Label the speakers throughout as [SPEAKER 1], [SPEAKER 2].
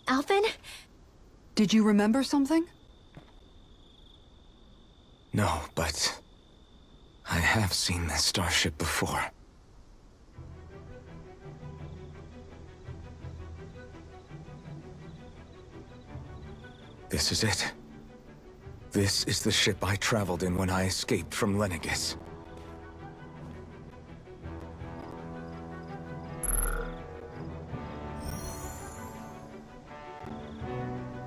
[SPEAKER 1] Alphen?
[SPEAKER 2] Did you remember something?
[SPEAKER 3] No, but I have seen this starship before. This is it. This is the ship I traveled in when I escaped from Lenegis.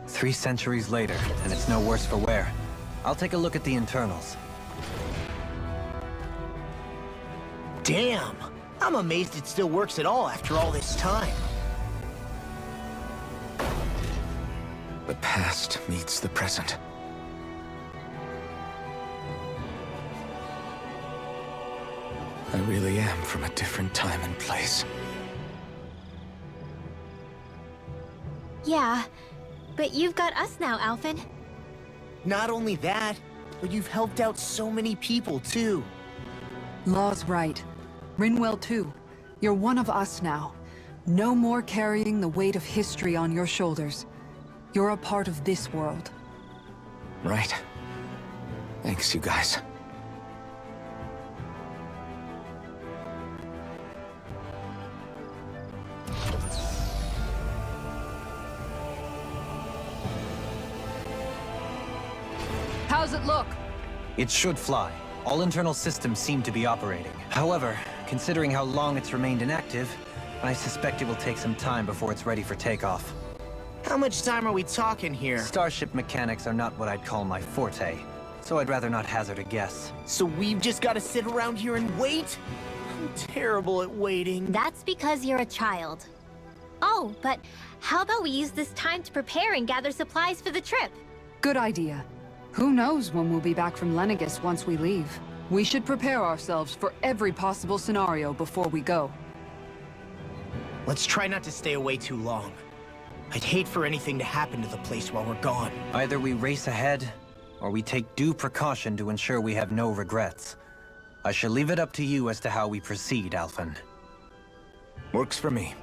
[SPEAKER 4] Three centuries later, and it's no worse for wear. I'll take a look at the internals.
[SPEAKER 5] Damn! I'm amazed it still works at all after all this time.
[SPEAKER 3] The past meets the present. I really am from a different time and place.
[SPEAKER 1] Yeah, but you've got us now, Alphen.
[SPEAKER 5] Not only that, but you've helped out so many people, too.
[SPEAKER 2] Law's right. Rinwell too. You're one of us now. No more carrying the weight of history on your shoulders. You're a part of this world.
[SPEAKER 3] Right. Thanks, you guys.
[SPEAKER 2] How's it look?
[SPEAKER 4] It should fly. All internal systems seem to be operating. However, considering how long it's remained inactive, I suspect it will take some time before it's ready for takeoff.
[SPEAKER 5] How much time are we talking here?
[SPEAKER 4] Starship mechanics are not what I'd call my forte, so I'd rather not hazard a guess.
[SPEAKER 5] So we've just got to sit around here and wait? I'm terrible at waiting.
[SPEAKER 1] That's because you're a child. Oh, but how about we use this time to prepare and gather supplies for the trip?
[SPEAKER 2] Good idea. Who knows when we'll be back from Lenegis once we leave. We should prepare ourselves for every possible scenario before we go.
[SPEAKER 5] Let's try not to stay away too long. I'd hate for anything to happen to the place while we're gone.
[SPEAKER 4] Either we race ahead, or we take due precaution to ensure we have no regrets. I shall leave it up to you as to how we proceed, Alphen.
[SPEAKER 3] Works for me.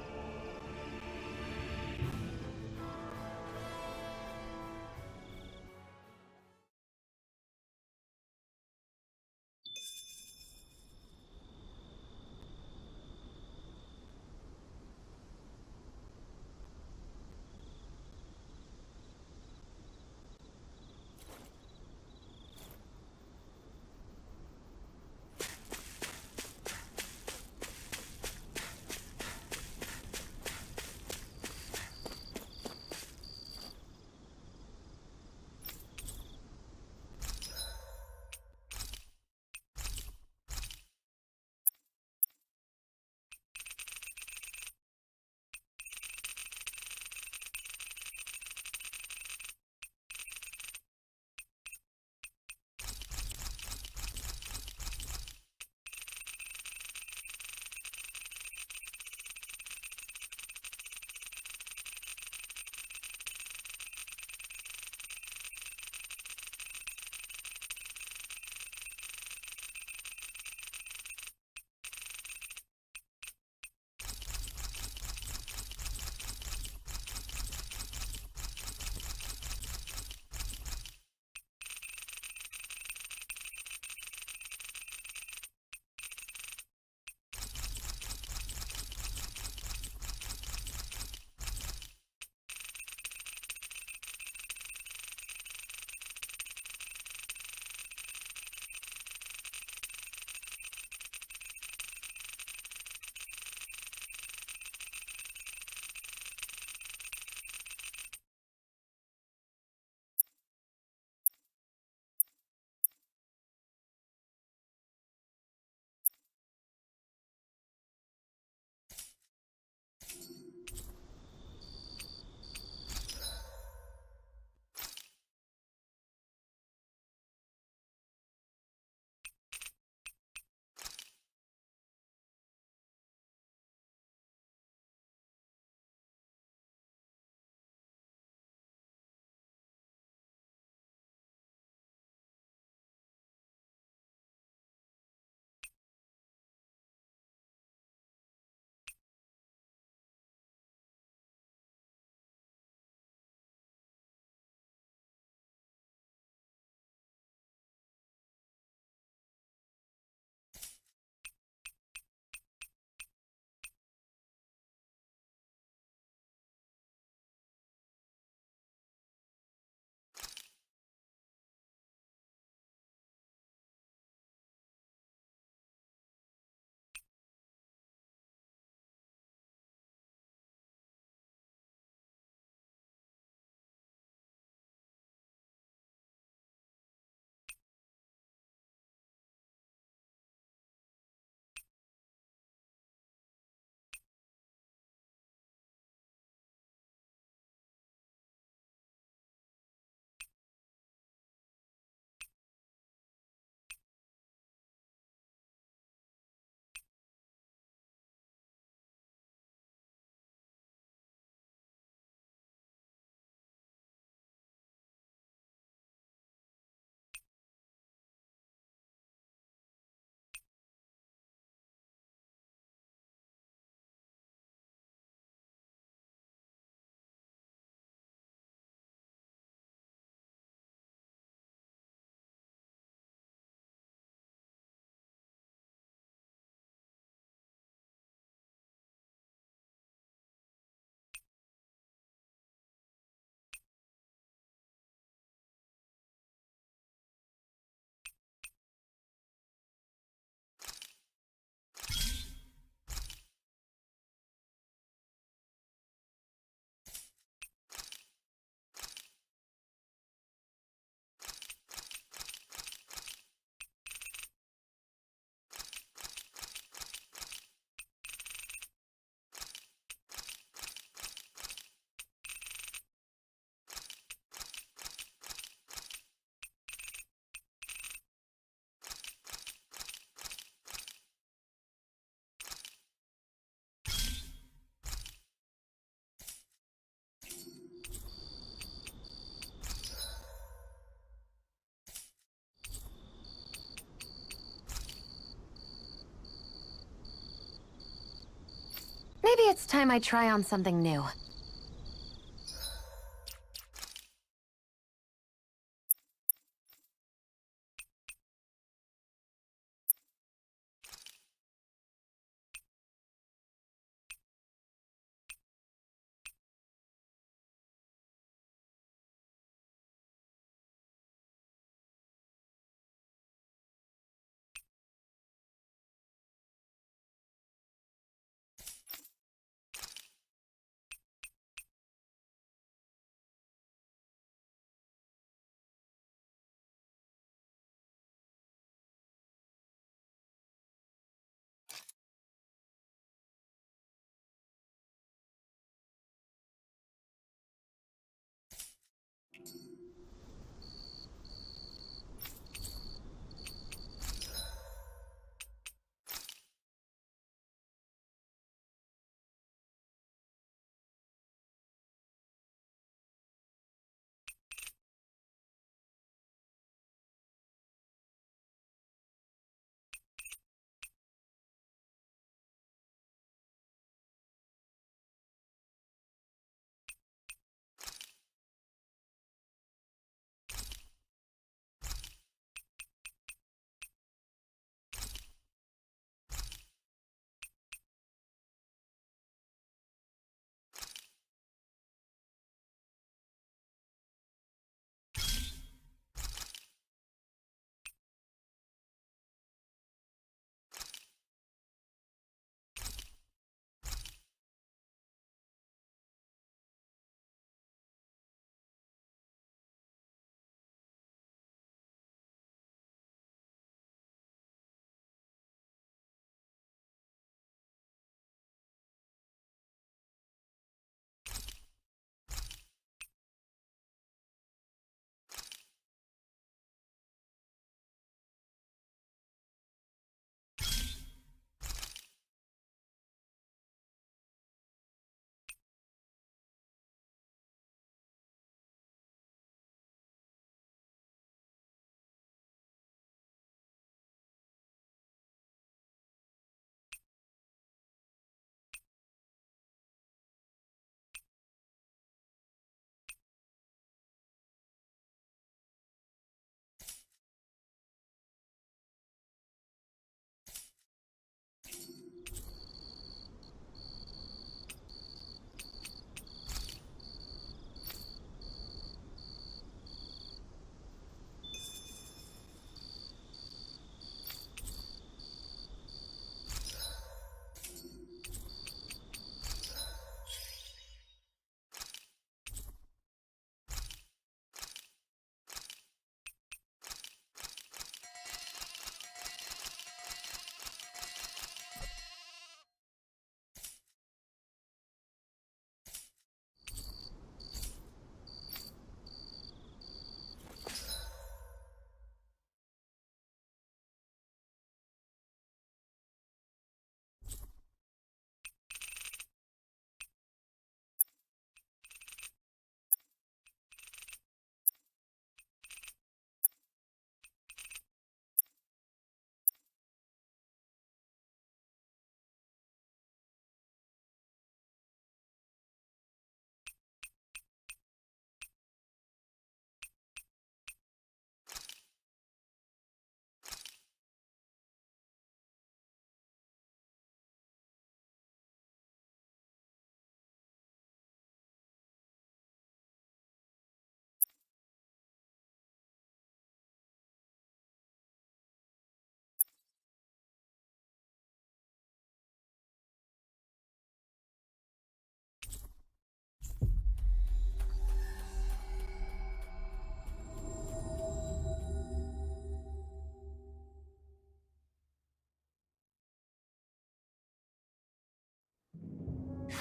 [SPEAKER 6] Maybe it's time I try on something new.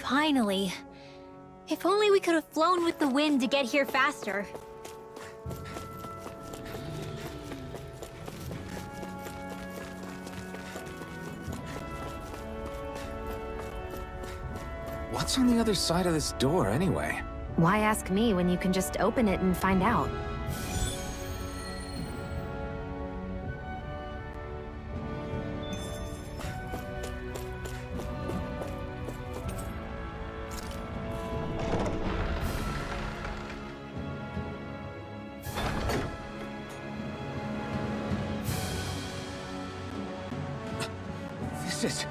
[SPEAKER 1] Finally. If only we could have flown with the wind to get here faster.
[SPEAKER 3] What's on the other side of this door, anyway?
[SPEAKER 6] Why ask me when you can just open it and find out?
[SPEAKER 3] This is...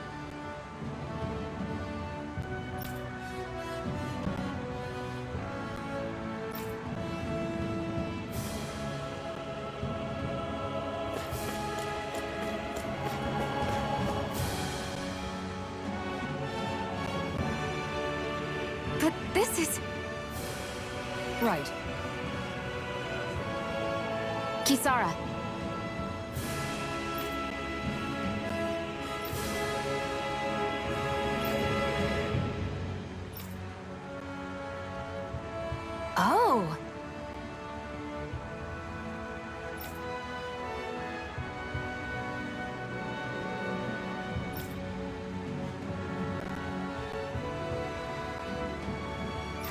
[SPEAKER 6] But this is...
[SPEAKER 2] Right.
[SPEAKER 6] Kisara. Oh.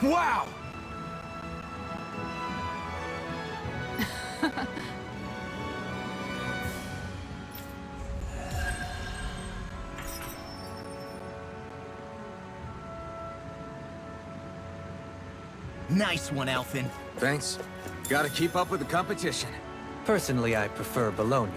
[SPEAKER 3] Wow!
[SPEAKER 5] Nice one, Elfin.
[SPEAKER 3] Thanks. Gotta keep up with the competition.
[SPEAKER 4] Personally, I prefer Bologna.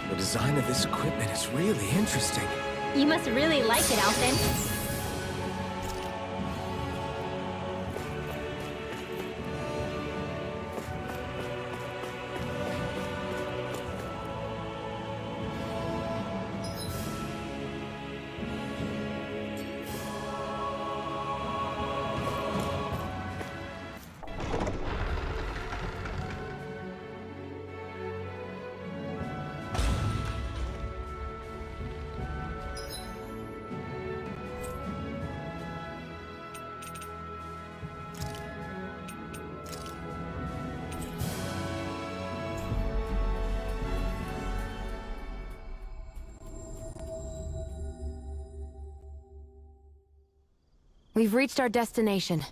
[SPEAKER 3] The design of this equipment is really interesting.
[SPEAKER 1] You must really like it, Alphen.
[SPEAKER 6] We've reached our destination.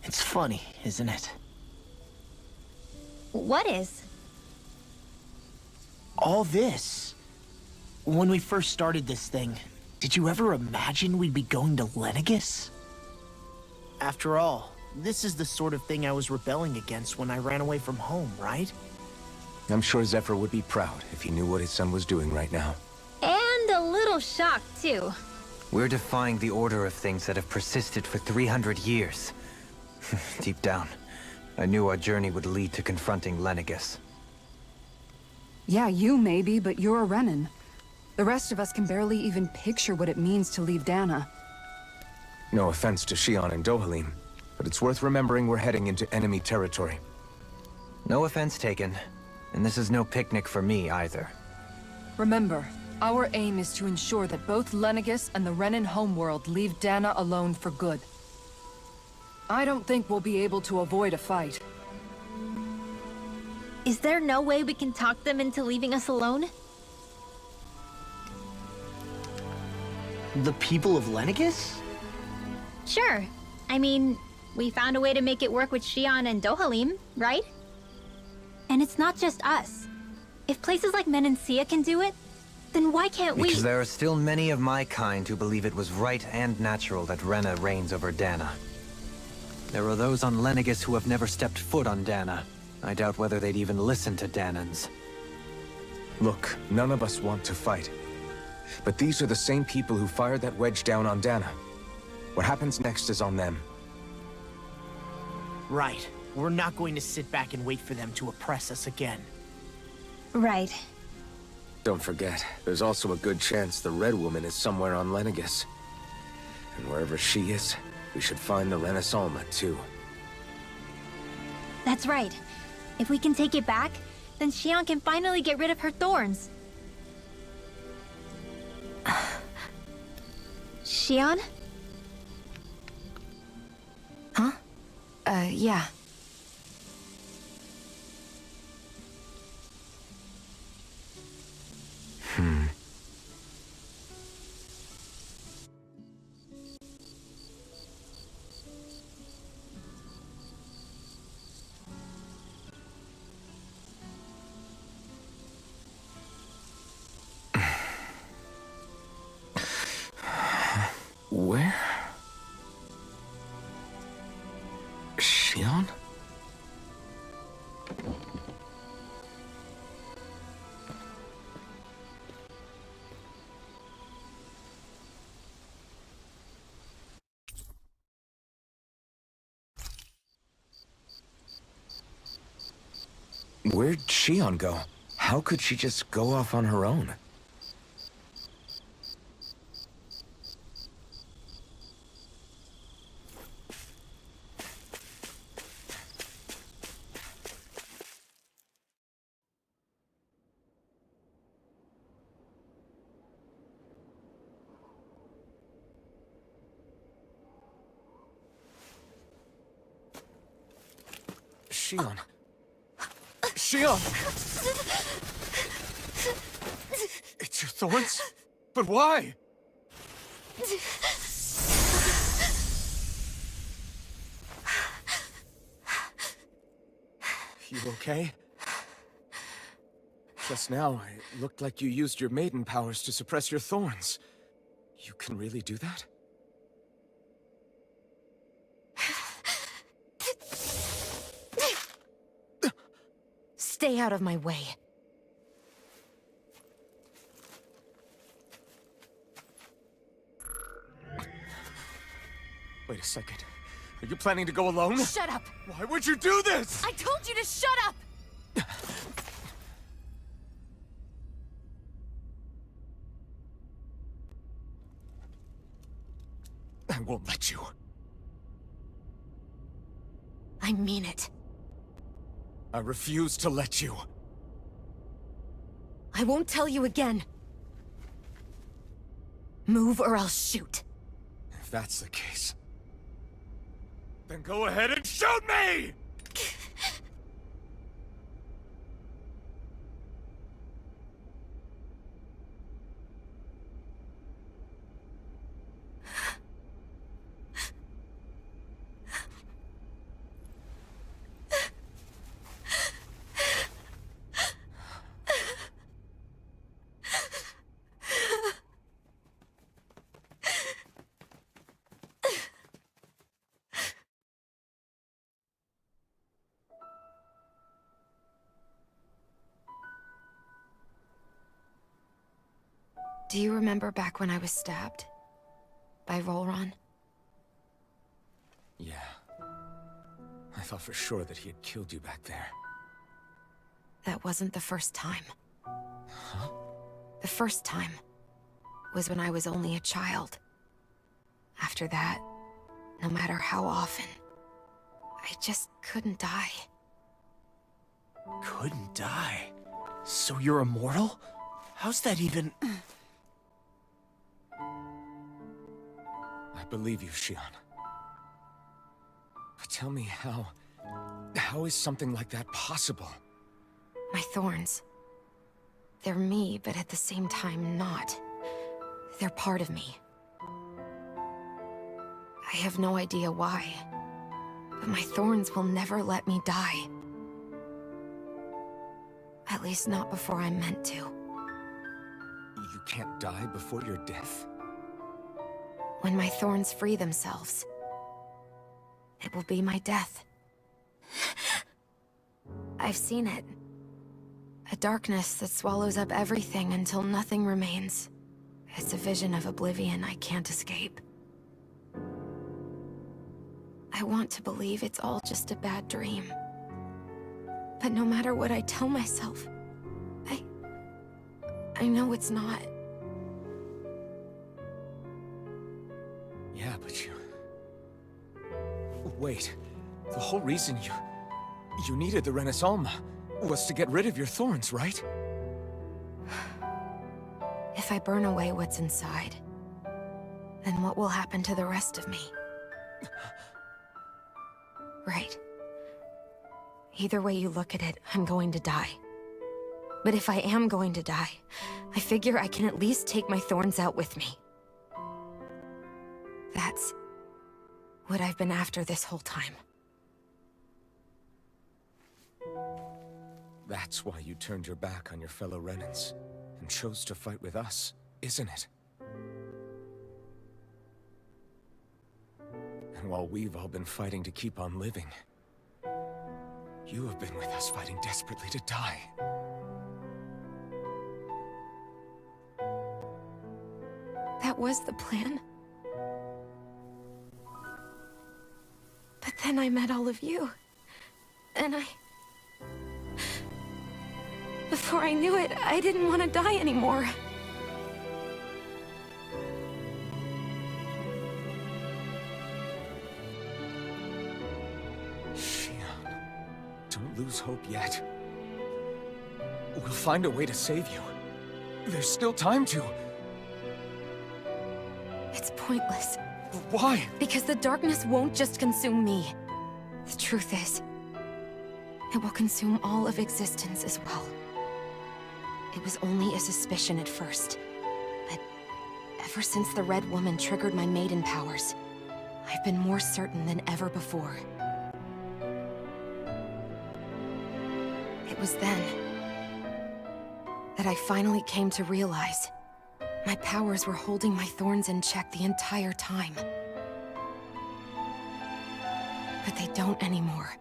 [SPEAKER 5] It's funny, isn't it?
[SPEAKER 1] What is?
[SPEAKER 5] All this. When we first started this thing, did you ever imagine we'd be going to Lenegis? After all, this is the sort of thing I was rebelling against when I ran away from home, right?
[SPEAKER 3] I'm sure Zephyr would be proud if he knew what his son was doing right now.
[SPEAKER 1] And a little shocked, too.
[SPEAKER 4] We're defying the order of things that have persisted for 300 years. Deep down, I knew our journey would lead to confronting Lenegis.
[SPEAKER 2] Yeah, you maybe, but you're a Renan. The rest of us can barely even picture what it means to leave Dana.
[SPEAKER 3] No offense to Shion and Dohalim, but it's worth remembering we're heading into enemy territory.
[SPEAKER 4] No offense taken, and this is no picnic for me either.
[SPEAKER 2] Remember, our aim is to ensure that both Lenegis and the Renan homeworld leave Dana alone for good. I don't think we'll be able to avoid a fight.
[SPEAKER 1] Is there no way we can talk them into leaving us alone?
[SPEAKER 5] The people of Lenegus?
[SPEAKER 1] Sure. I mean, we found a way to make it work with Xion and Dohalim, right? And it's not just us. If places like Menancia can do it, then why can't we?
[SPEAKER 4] Because there are still many of my kind who believe it was right and natural that Rena reigns over Dana. There are those on Lenegus who have never stepped foot on Dana. I doubt whether they'd even listen to Danans.
[SPEAKER 3] Look, none of us want to fight. But these are the same people who fired that wedge down on Dana. What happens next is on them.
[SPEAKER 5] Right. We're not going to sit back and wait for them to oppress us again.
[SPEAKER 1] Right.
[SPEAKER 3] Don't forget, there's also a good chance the Red Woman is somewhere on Lenegus. And wherever she is, we should find the Renaissance too.
[SPEAKER 1] That's right. If we can take it back, then Xion can finally get rid of her thorns. Xion?
[SPEAKER 6] Huh? Yeah.
[SPEAKER 3] Where? Xion? Where'd Xion go? How could she just go off on her own? Xion. Xion! It's your thorns? But why? You okay? Just now, it looked like you used your maiden powers to suppress your thorns. You can really do that?
[SPEAKER 6] Stay out of my way.
[SPEAKER 3] Wait a second. Are you planning to go alone?
[SPEAKER 6] Shut up!
[SPEAKER 3] Why would you do this?
[SPEAKER 6] I told you to shut up!
[SPEAKER 3] I won't let you.
[SPEAKER 6] I mean it.
[SPEAKER 3] I refuse to let you.
[SPEAKER 6] I won't tell you again. Move or I'll shoot.
[SPEAKER 3] If that's the case, then go ahead and shoot me!
[SPEAKER 6] Do you remember back when I was stabbed? By Rolron?
[SPEAKER 3] Yeah. I thought for sure that he had killed you back there.
[SPEAKER 6] That wasn't the first time. The first time was when I was only a child. After that, no matter how often, I just couldn't die.
[SPEAKER 5] Couldn't die? So you're immortal? How's that even...
[SPEAKER 3] I believe you, Xion. Tell me how... How is something like that possible?
[SPEAKER 6] My thorns. They're me, but at the same time not. They're part of me. I have no idea why, but my thorns will never let me die. At least not before I'm meant to.
[SPEAKER 3] You can't die before your death?
[SPEAKER 6] When my thorns free themselves, it will be my death. I've seen it. A darkness that swallows up everything until nothing remains. It's a vision of oblivion I can't escape. I want to believe it's all just a bad dream. But no matter what I tell myself, I know it's not.
[SPEAKER 3] Yeah, but you... Wait. The whole reason you needed the Renaissance was to get rid of your thorns, right?
[SPEAKER 6] If I burn away what's inside, then what will happen to the rest of me? Right. Either way you look at it, I'm going to die. But if I am going to die, I figure I can at least take my thorns out with me. That's what I've been after this whole time.
[SPEAKER 3] That's why you turned your back on your fellow Renans and chose to fight with us, isn't it? And while we've all been fighting to keep on living, you have been with us fighting desperately to die.
[SPEAKER 6] That was the plan. But then I met all of you. And before I knew it, I didn't want to die anymore.
[SPEAKER 3] Shion, don't lose hope yet. We'll find a way to save you. There's still time to.
[SPEAKER 6] It's pointless.
[SPEAKER 3] Why?
[SPEAKER 6] Because the darkness won't just consume me. The truth is, it will consume all of existence as well. It was only a suspicion at first, but ever since the Red Woman triggered my maiden powers, I've been more certain than ever before. It was then that I finally came to realize my powers were holding my thorns in check the entire time. But they don't anymore.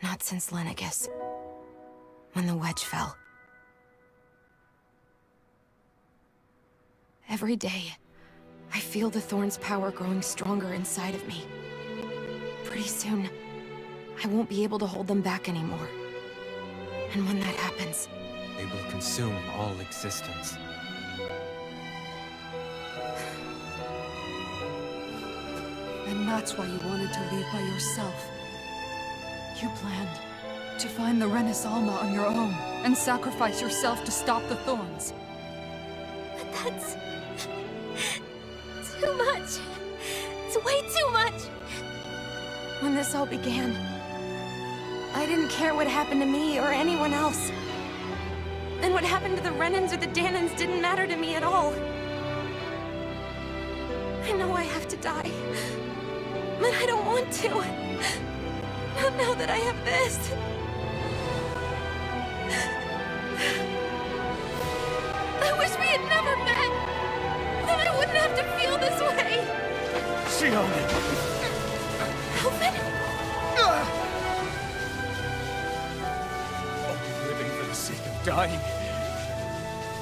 [SPEAKER 6] Not since Lenegis, when the wedge fell. Every day, I feel the thorn's power growing stronger inside of me. Pretty soon, I won't be able to hold them back anymore. And when that happens,
[SPEAKER 4] They will consume all existence.
[SPEAKER 2] And that's why you wanted to leave by yourself. You planned to find the Renaissance on your own and sacrifice yourself to stop the thorns.
[SPEAKER 1] But that's... too much. It's way too much.
[SPEAKER 6] when this all began, I didn't care what happened to me or anyone else. And what happened to the Renans or the Danans didn't matter to me at all. I know I have to die, but I don't want to. Not now that I have this. I wish we had never met. Then I wouldn't have to feel this way.
[SPEAKER 3] Shion!
[SPEAKER 6] Alvin?
[SPEAKER 3] Only living for the sake of dying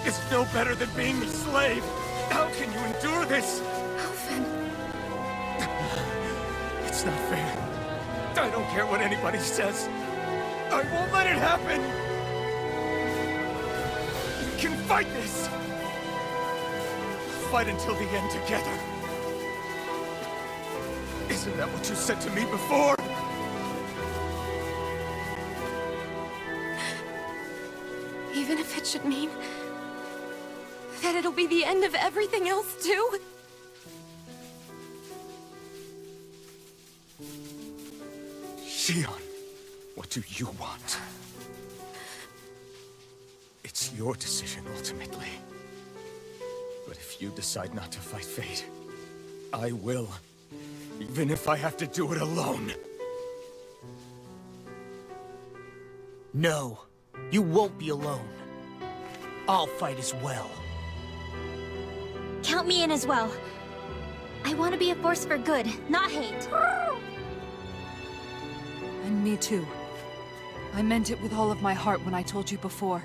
[SPEAKER 3] is no better than being a slave. How can you endure this?
[SPEAKER 6] Alvin.
[SPEAKER 3] It's not fair. I don't care what anybody says. I won't let it happen. We can fight this. Fight until the end together. Isn't that what you said to me before?
[SPEAKER 6] Even if it should mean that it'll be the end of everything else, too?
[SPEAKER 3] Shion, what do you want? It's your decision, ultimately. But if you decide not to fight fate, I will. Even if I have to do it alone.
[SPEAKER 5] No, you won't be alone. I'll fight as well.
[SPEAKER 1] Count me in as well. I want to be a force for good, not hate.
[SPEAKER 2] And me too. I meant it with all of my heart when I told you before.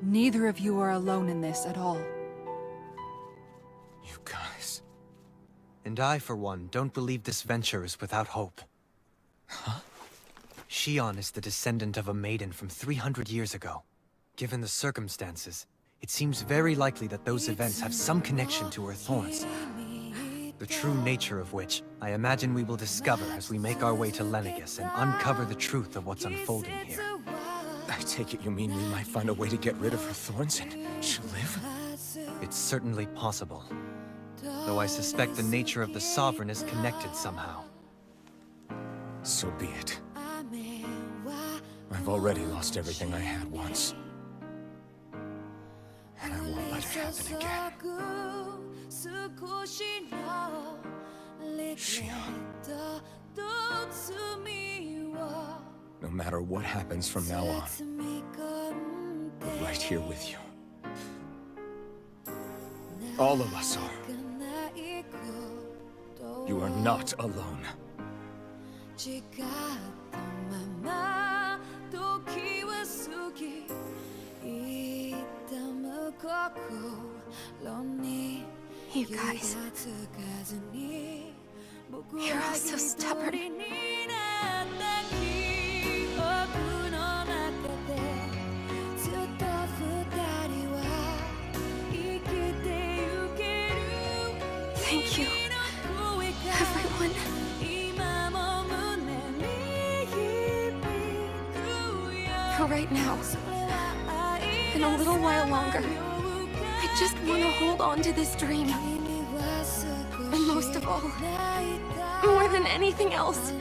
[SPEAKER 2] Neither of you are alone in this at all.
[SPEAKER 3] You guys...
[SPEAKER 4] And I, for one, don't believe this venture is without hope.
[SPEAKER 3] Huh?
[SPEAKER 4] Shion is the descendant of a maiden from 300 years ago. Given the circumstances, it seems very likely that those events have some connection to her thorns. The true nature of which, I imagine we will discover as we make our way to Lenegis and uncover the truth of what's unfolding here.
[SPEAKER 3] I take it you mean we might find a way to get rid of her thorns and she'll live?
[SPEAKER 4] It's certainly possible. Though I suspect the nature of the Sovereign is connected somehow.
[SPEAKER 3] So be it. I've already lost everything I had once. And I won't let it happen again. Shion. No matter what happens from now on, we're right here with you. All of us are. You are not alone.
[SPEAKER 6] You guys. You're all so stubborn. Thank you, everyone. For right now, and a little while longer, I just want to hold on to this dream. And most of all, more than anything else,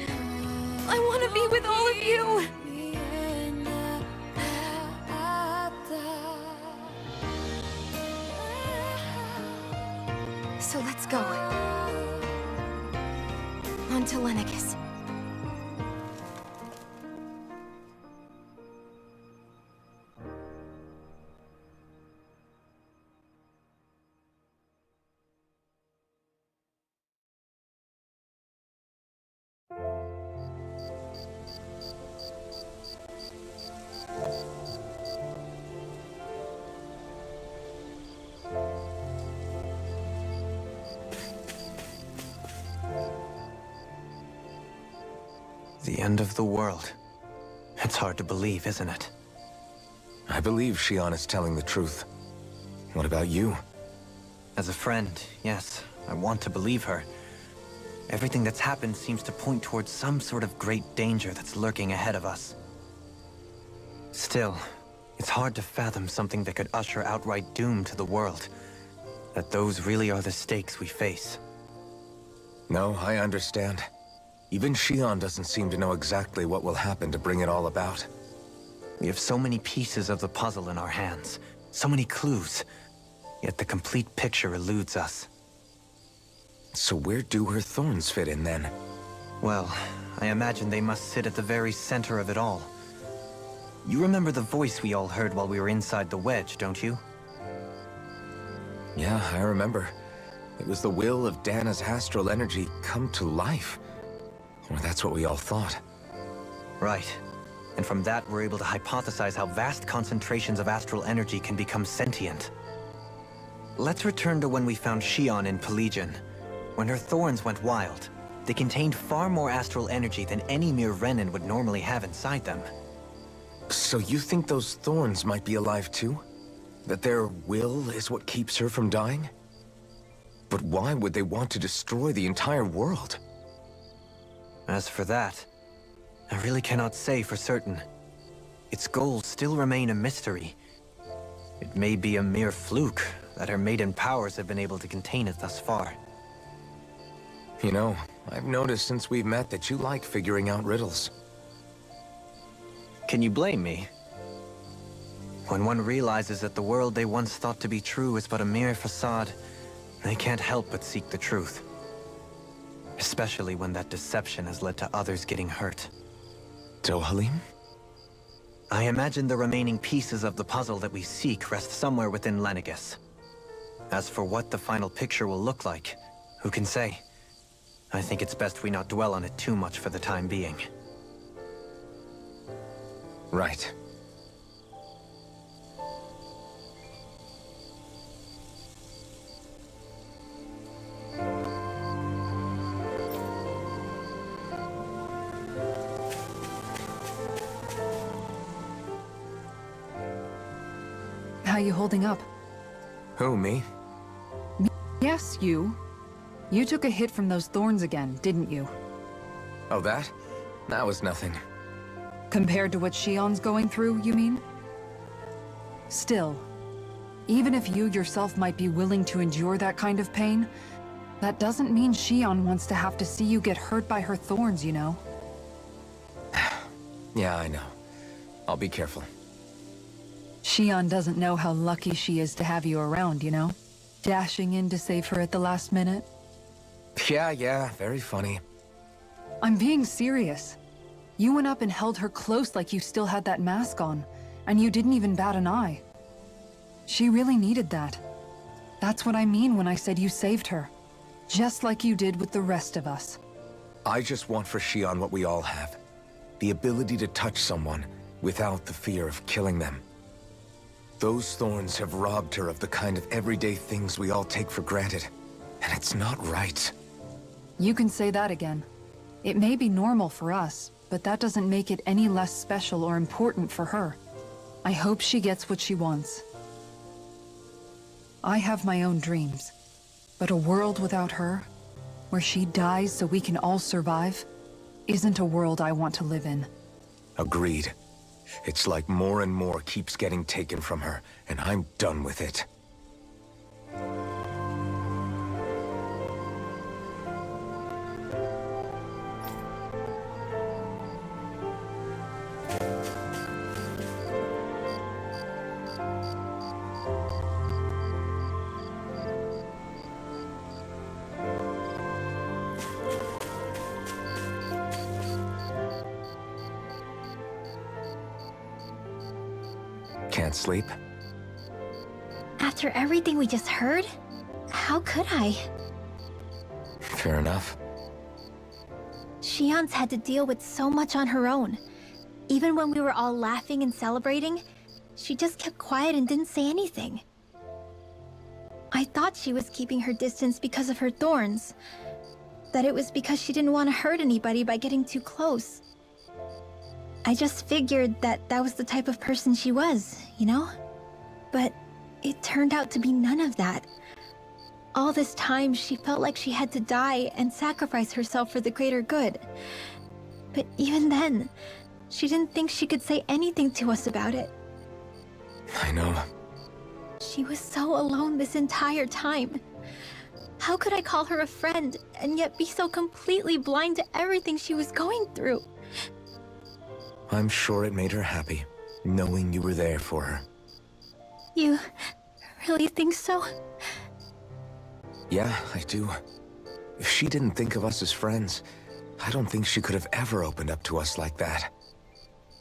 [SPEAKER 6] I want to be with all of you! So let's go. On to Lenegis.
[SPEAKER 4] The end of the world. It's hard to believe, isn't it?
[SPEAKER 3] I believe Shion is telling the truth. What about you?
[SPEAKER 4] As a friend, yes, I want to believe her. Everything that's happened seems to point towards some sort of great danger that's lurking ahead of us. Still, it's hard to fathom something that could usher outright doom to the world. That those really are the stakes we face.
[SPEAKER 3] No, I understand. Even Shion doesn't seem to know exactly what will happen to bring it all about.
[SPEAKER 4] We have so many pieces of the puzzle in our hands, so many clues, yet the complete picture eludes us.
[SPEAKER 3] So where do her thorns fit in, then?
[SPEAKER 4] Well, I imagine they must sit at the very center of it all. You remember the voice we all heard while we were inside the wedge, don't you?
[SPEAKER 3] Yeah, I remember. It was the will of Dana's astral energy come to life. Or that's what we all thought.
[SPEAKER 4] Right. And from that, we're able to hypothesize how vast concentrations of astral energy can become sentient. Let's return to when we found Shion in Pelagian. When her thorns went wild, they contained far more astral energy than any mere Renin would normally have inside them.
[SPEAKER 3] So you think those thorns might be alive too? That their will is what keeps her from dying? But why would they want to destroy the entire world?
[SPEAKER 4] As for that, I really cannot say for certain. Its goals still remain a mystery. It may be a mere fluke that her maiden powers have been able to contain it thus far.
[SPEAKER 3] You know, I've noticed since we've met that you like figuring out riddles.
[SPEAKER 4] Can you blame me? When one realizes that the world they once thought to be true is but a mere facade, they can't help but seek the truth. Especially when that deception has led to others getting hurt.
[SPEAKER 3] Dohalim?
[SPEAKER 4] I imagine the remaining pieces of the puzzle that we seek rest somewhere within Lenegis. As for what the final picture will look like, who can say? I think it's best we not dwell on it too much for the time being.
[SPEAKER 3] Right.
[SPEAKER 2] How you holding up?
[SPEAKER 3] Who, me?
[SPEAKER 2] Yes, you. You took a hit from those thorns again, didn't you?
[SPEAKER 3] Oh, that? That was nothing.
[SPEAKER 2] Compared to what Shion's going through, you mean? Still, even if you yourself might be willing to endure that kind of pain, that doesn't mean Shion wants to have to see you get hurt by her thorns, you know?
[SPEAKER 3] Yeah, I know. I'll be careful.
[SPEAKER 2] Shion doesn't know how lucky she is to have you around, you know? Dashing in to save her at the last minute.
[SPEAKER 3] Yeah, very funny.
[SPEAKER 2] I'm being serious. You went up and held her close like you still had that mask on, and you didn't even bat an eye. She really needed that. That's what I mean when I said you saved her. Just like you did with the rest of us.
[SPEAKER 3] I just want for Shion what we all have. The ability to touch someone without the fear of killing them. Those thorns have robbed her of the kind of everyday things we all take for granted. And it's not right.
[SPEAKER 2] You can say that again. It may be normal for us, but that doesn't make it any less special or important for her. I hope she gets what she wants. I have my own dreams, but a world without her, where she dies so we can all survive, isn't a world I want to live in.
[SPEAKER 3] Agreed. It's like more and more keeps getting taken from her, and I'm done with it. Can't sleep?
[SPEAKER 1] After everything we just heard, how could I?
[SPEAKER 3] Fair enough.
[SPEAKER 1] Shion's had to deal with so much on her own. Even when we were all laughing and celebrating, she just kept quiet and didn't say anything. I thought she was keeping her distance because of her thorns. That it was because she didn't want to hurt anybody by getting too close. I just figured that that was the type of person she was, you know? But it turned out to be none of that. All this time, she felt like she had to die and sacrifice herself for the greater good. But even then, she didn't think she could say anything to us about it.
[SPEAKER 3] I know.
[SPEAKER 1] She was so alone this entire time. How could I call her a friend and yet be so completely blind to everything she was going through?
[SPEAKER 3] I'm sure it made her happy, knowing you were there for her.
[SPEAKER 1] You really think so?
[SPEAKER 3] Yeah, I do. If she didn't think of us as friends, I don't think she could have ever opened up to us like that.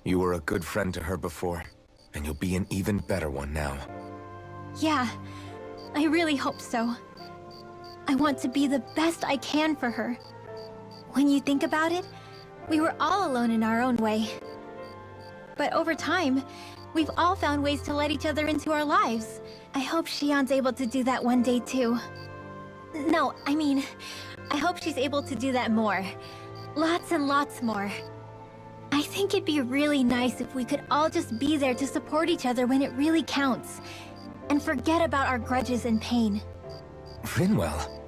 [SPEAKER 3] You were a good friend to her before, and you'll be an even better one now.
[SPEAKER 1] Yeah, I really hope so. I want to be the best I can for her. When you think about it, we were all alone in our own way. But over time, we've all found ways to let each other into our lives. I hope Shion's able to do that one day too. No, I mean, I hope she's able to do that more. Lots and lots more. I think it'd be really nice if we could all just be there to support each other when it really counts. And forget about our grudges and pain.
[SPEAKER 3] Rinwell.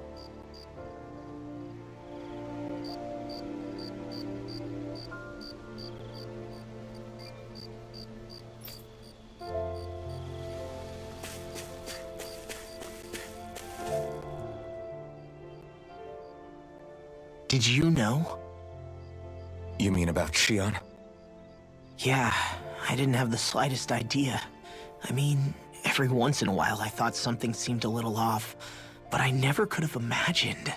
[SPEAKER 5] Did you know?
[SPEAKER 3] You mean about Shion?
[SPEAKER 5] Yeah, I didn't have the slightest idea. I mean, every once in a while I thought something seemed a little off, but I never could have imagined.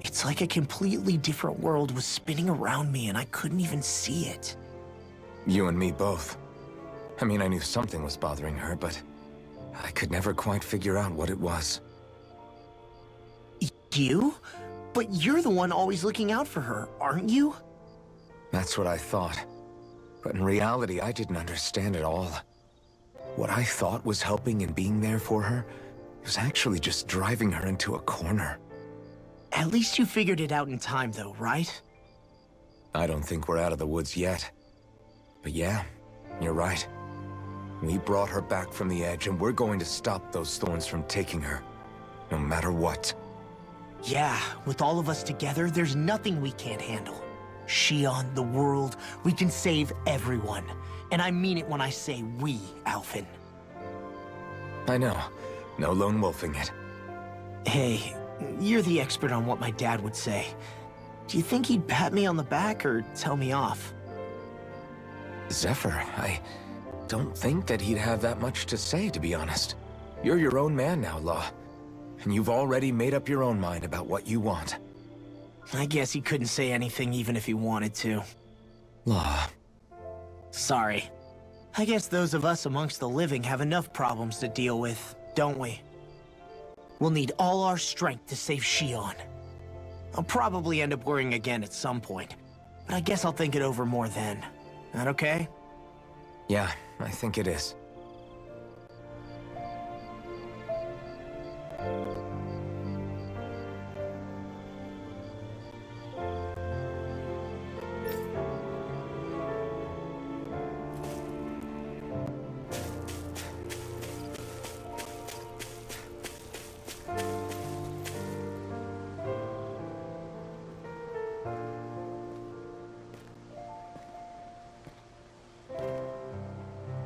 [SPEAKER 5] It's like a completely different world was spinning around me and I couldn't even see it.
[SPEAKER 3] You and me both. I mean, I knew something was bothering her, but I could never quite figure out what it was.
[SPEAKER 5] You? But you're the one always looking out for her, aren't you?
[SPEAKER 3] That's what I thought. But in reality, I didn't understand it all. What I thought was helping and being there for her was actually just driving her into a corner.
[SPEAKER 5] At least you figured it out in time, though, right?
[SPEAKER 3] I don't think we're out of the woods yet. But yeah, you're right. We brought her back from the edge, and we're going to stop those thorns from taking her, no matter what.
[SPEAKER 5] Yeah, with all of us together, there's nothing we can't handle. Shion, the world, we can save everyone. And I mean it when I say we, Alphen.
[SPEAKER 3] I know. No lone wolfing it.
[SPEAKER 5] Hey, you're the expert on what my dad would say. Do you think he'd pat me on the back or tell me off?
[SPEAKER 3] Zephyr, I don't think that he'd have that much to say, to be honest. You're your own man now, Law. And you've already made up your own mind about what you want.
[SPEAKER 5] I guess he couldn't say anything even if he wanted to.
[SPEAKER 3] Law.
[SPEAKER 5] Sorry. I guess those of us amongst the living have enough problems to deal with, don't we? We'll need all our strength to save Shion. I'll probably end up worrying again at some point, but I guess I'll think it over more then. That okay?
[SPEAKER 3] Yeah, I think it is.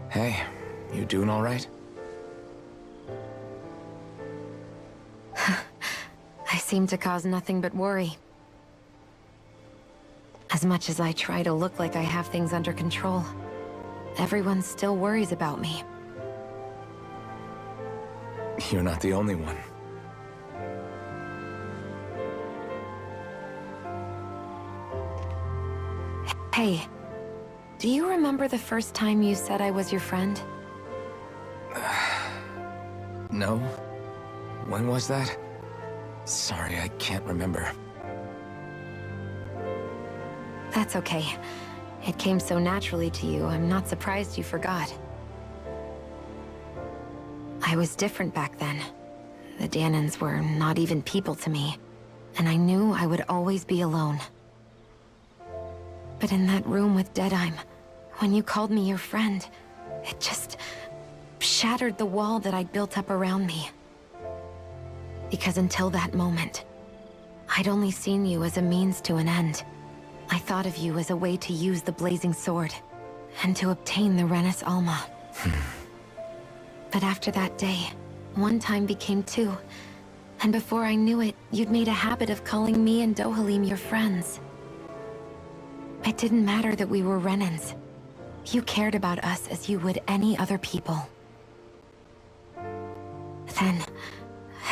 [SPEAKER 3] Hey, you doing all right?
[SPEAKER 6] I seem to cause nothing but worry. As much as I try to look like I have things under control, everyone still worries about me.
[SPEAKER 3] You're not the only one.
[SPEAKER 6] Hey, do you remember the first time you said I was your friend?
[SPEAKER 3] No? When was that? Sorry, I can't remember.
[SPEAKER 6] That's okay. It came so naturally to you, I'm not surprised you forgot. I was different back then. The Danans were not even people to me, and I knew I would always be alone. But in that room with Deadime, when you called me your friend, it just shattered the wall that I'd built up around me. Because until that moment, I'd only seen you as a means to an end. I thought of you as a way to use the blazing sword, and to obtain the Renis Alma. But after that day, one time became two, and before I knew it, you'd made a habit of calling me and Dohalim your friends. It didn't matter that we were Renans. You cared about us as you would any other people. Then,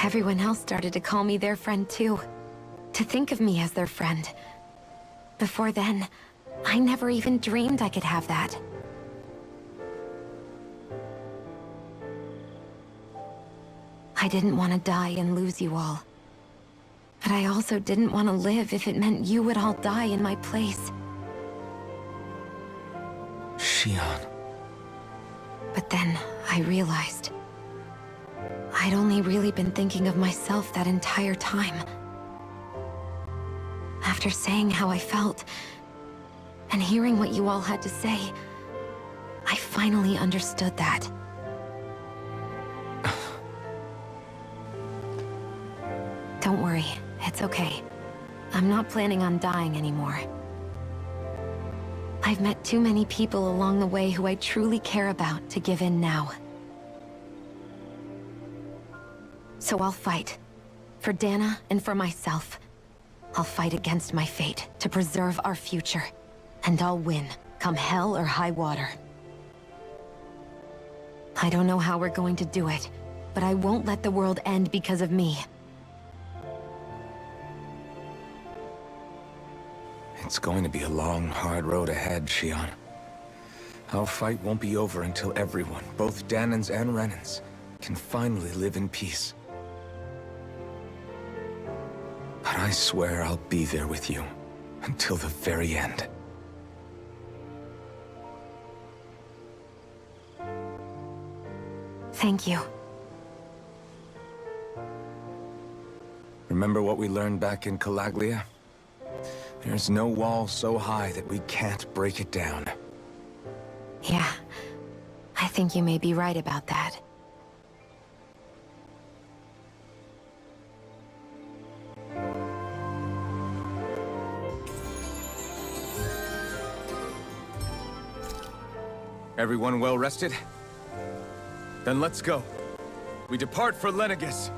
[SPEAKER 6] everyone else started to call me their friend too. To think of me as their friend. Before then, I never even dreamed I could have that. I didn't want to die and lose you all. But I also didn't want to live if it meant you would all die in my place.
[SPEAKER 3] Shion.
[SPEAKER 6] But then, I realized I'd only really been thinking of myself that entire time. After saying how I felt, and hearing what you all had to say, I finally understood that. Don't worry, it's okay. I'm not planning on dying anymore. I've met too many people along the way who I truly care about to give in now. So I'll fight. For Dana and for myself. I'll fight against my fate to preserve our future. And I'll win, come hell or high water. I don't know how we're going to do it, but I won't let the world end because of me.
[SPEAKER 3] It's going to be a long, hard road ahead, Shion. Our fight won't be over until everyone, both Danans and Renans, can finally live in peace. But I swear I'll be there with you, until the very end.
[SPEAKER 6] Thank you.
[SPEAKER 3] Remember what we learned back in Calaglia? There's no wall so high that we can't break it down.
[SPEAKER 6] Yeah, I think you may be right about that.
[SPEAKER 3] Everyone well rested? Then let's go. We depart for Lenegis.